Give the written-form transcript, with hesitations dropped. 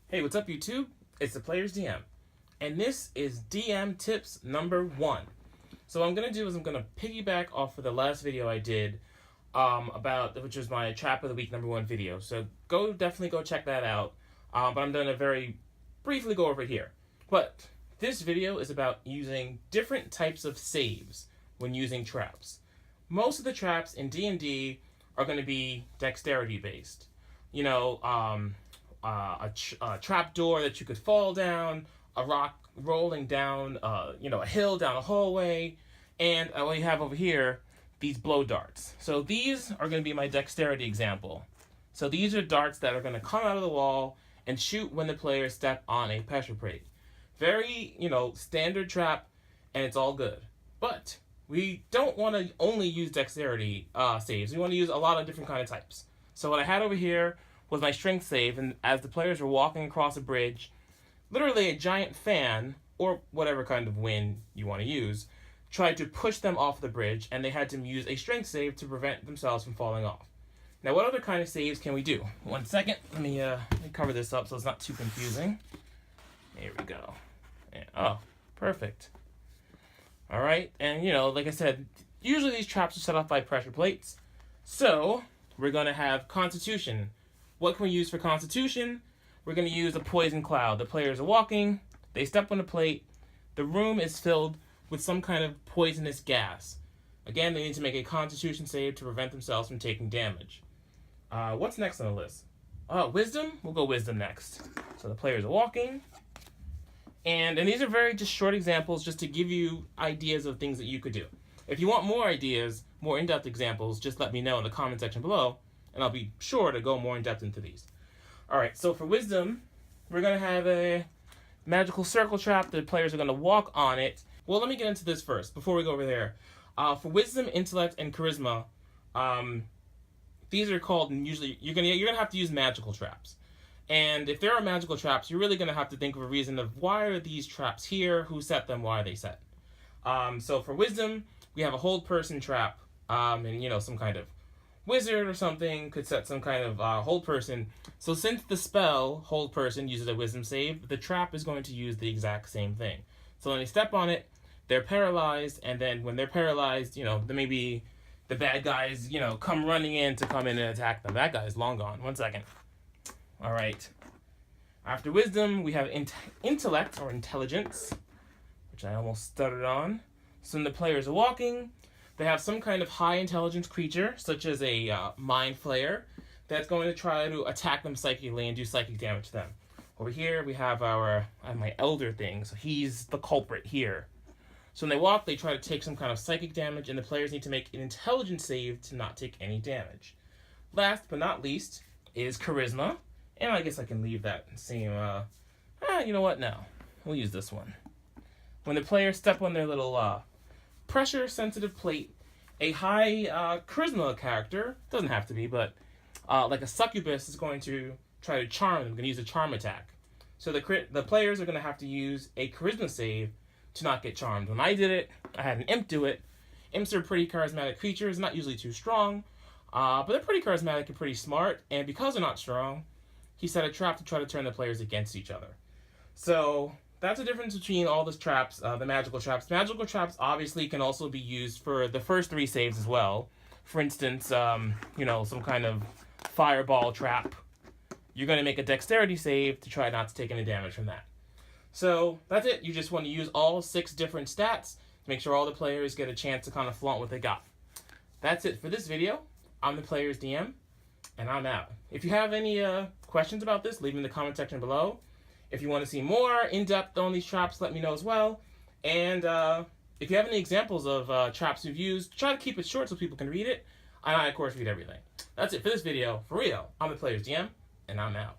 Hey, what's up YouTube? It's the Players DM, and this is DM tips number 1. So what I'm going to do is I'm going to piggyback off of the last video I did which was my Trap of the Week number 1 video. So definitely go check that out, but I'm going to very briefly go over it here. But this video is about using different types of saves when using traps. Most of the traps in D&D are going to be dexterity based. You know, a trap door that you could fall down, a rock rolling down, a hill down a hallway, and what you have over here, these blow darts. So these are going to be my dexterity example. So these are darts that are going to come out of the wall and shoot when the players step on a pressure plate. Very, standard trap, and it's all good. But we don't want to only use dexterity saves. We want to use a lot of different kind of types. So what I had over here was my strength save, and as the players were walking across a bridge, literally a giant fan, or whatever kind of wind you want to use, tried to push them off the bridge, and they had to use a strength save to prevent themselves from falling off. Now, what other kind of saves can we do? One second, let me cover this up so it's not too confusing. There we go. Oh, perfect. All right, and like I said, usually these traps are set off by pressure plates. So we're going to have Constitution. What can we use for Constitution? We're going to use a poison cloud. The players are walking, they step on a plate, the room is filled with some kind of poisonous gas. Again, they need to make a Constitution save to prevent themselves from taking damage. What's next on the list? Wisdom? We'll go Wisdom next. So the players are walking, and these are very just short examples just to give you ideas of things that you could do. If you want more ideas, more in-depth examples, just let me know in the comment section below, and I'll be sure to go more in-depth into these. Alright, so for Wisdom, we're going to have a magical circle trap. The players are going to walk on it. Well, let me get into this first, before we go over there. For Wisdom, Intellect, and Charisma, these are called, usually, you're gonna have to use magical traps. And if there are magical traps, you're really going to have to think of a reason of why are these traps here, who set them, why are they set. So for Wisdom, we have a hold person trap, and some kind of wizard or something could set some kind of hold person. So since the spell hold person uses a Wisdom save, the trap is going to use the exact same thing. So when they step on it, they're paralyzed, and then when they're paralyzed, maybe the bad guys, come running in to come in and attack them. That guy is long gone. One second. All right. After Wisdom, we have Intellect or Intelligence, which I almost stuttered on. So when the players are walking, they have some kind of high intelligence creature, such as a mind flayer, that's going to try to attack them psychically and do psychic damage to them. Over here, we have my elder thing, so he's the culprit here. So when they walk, they try to take some kind of psychic damage, and the players need to make an intelligence save to not take any damage. Last but not least is Charisma, and I guess I can leave that same, you know what, no. We'll use this one. When the players step on their little pressure-sensitive plate, a high Charisma character, doesn't have to be, but like a succubus is going to try to charm them, going to use a charm attack. So the players are going to have to use a Charisma save to not get charmed. When I did it, I had an imp do it. Imps are pretty charismatic creatures, not usually too strong, but they're pretty charismatic and pretty smart, and because they're not strong, he set a trap to try to turn the players against each other. So that's the difference between all the traps, the magical traps. Magical traps obviously can also be used for the first 3 saves as well. For instance, some kind of fireball trap. You're going to make a dexterity save to try not to take any damage from that. So that's it. You just want to use all 6 different stats to make sure all the players get a chance to kind of flaunt what they got. That's it for this video. I'm the Players DM, and I'm out. If you have any questions about this, leave them in the comment section below. If you want to see more in-depth on these traps, let me know as well. And if you have any examples of traps you've used, try to keep it short so people can read it. I, of course, read everything. That's it for this video. For real, I'm the Players DM, and I'm out.